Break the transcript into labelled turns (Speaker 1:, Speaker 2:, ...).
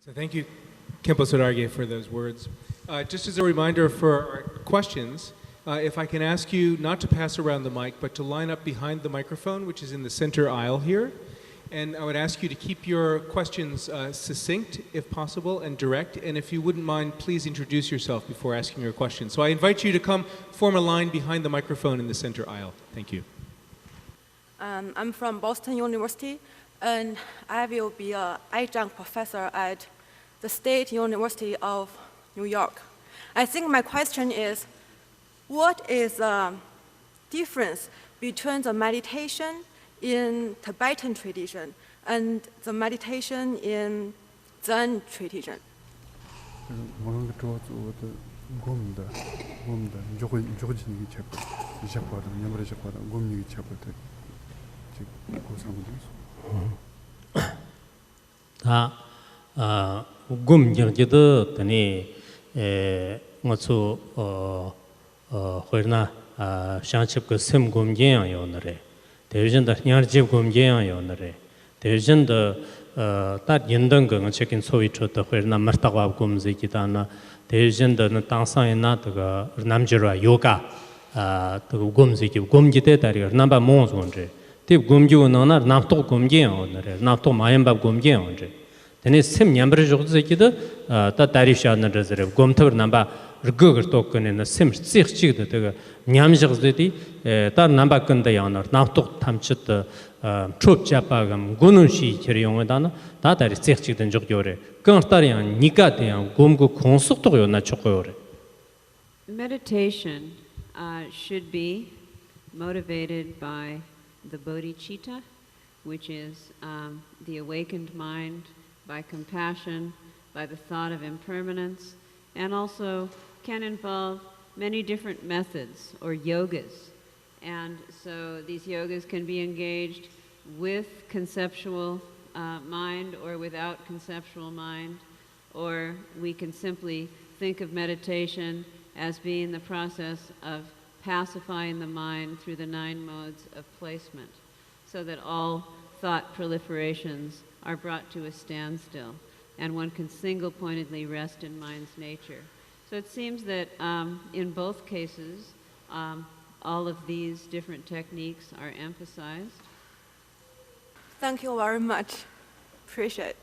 Speaker 1: So thank you, Khenpo Sodarge, for those words. Just as a reminder for our questions, if I can ask you not to pass around the mic, but to line up behind the microphone, which is in the center aisle here. And I would ask you to keep your questions succinct, if possible, and direct. And if you wouldn't mind, please introduce yourself before asking your question. So I invite you to come form a line behind the microphone in the center aisle. Thank you.
Speaker 2: I'm from Boston University, and I will be an adjunct professor at the State University of New York. I think my question is, what is the difference between the meditation in Tibetan tradition and the meditation in Zen tradition?
Speaker 3: Gum jingjido tani ngotsu hoirna shangchip ko sim gum jing yonare derjin da nyarjib gum jing yonare derjin da tat yindang ga chekin sowi chota hoirna martagwa gum zikitana derjin da tangsan ina daga namjirwa yoga daga gum zikib gum jite dari namba mons onje tip gum ju nona namto gum jing yonare namto mayambab gum jing yonare Then sim nyambra jogzekida ta tarisha na rezere gomtavr namba rgogr tokken na sim tsikchig da tega nyamjigzeti ta namba kanda yanar namtok tamchit chop chapagam gunun shi kiryongdana ta tari tsikchig den jogyore kantar yang nika de yang gomgo konsuk to na chokoyore.
Speaker 4: Meditation should be motivated by the bodhicitta, which is the awakened mind, by compassion, by the thought of impermanence, and also can involve many different methods or yogas. And so these yogas can be engaged with conceptual mind or without conceptual mind, or we can simply think of meditation as being the process of pacifying the mind through the 9 modes of placement, so that all thought proliferations are brought to a standstill, and one can single-pointedly rest in mind's nature. So it seems that in both cases, all of these different techniques are emphasized.
Speaker 2: Thank you very much. Appreciate it.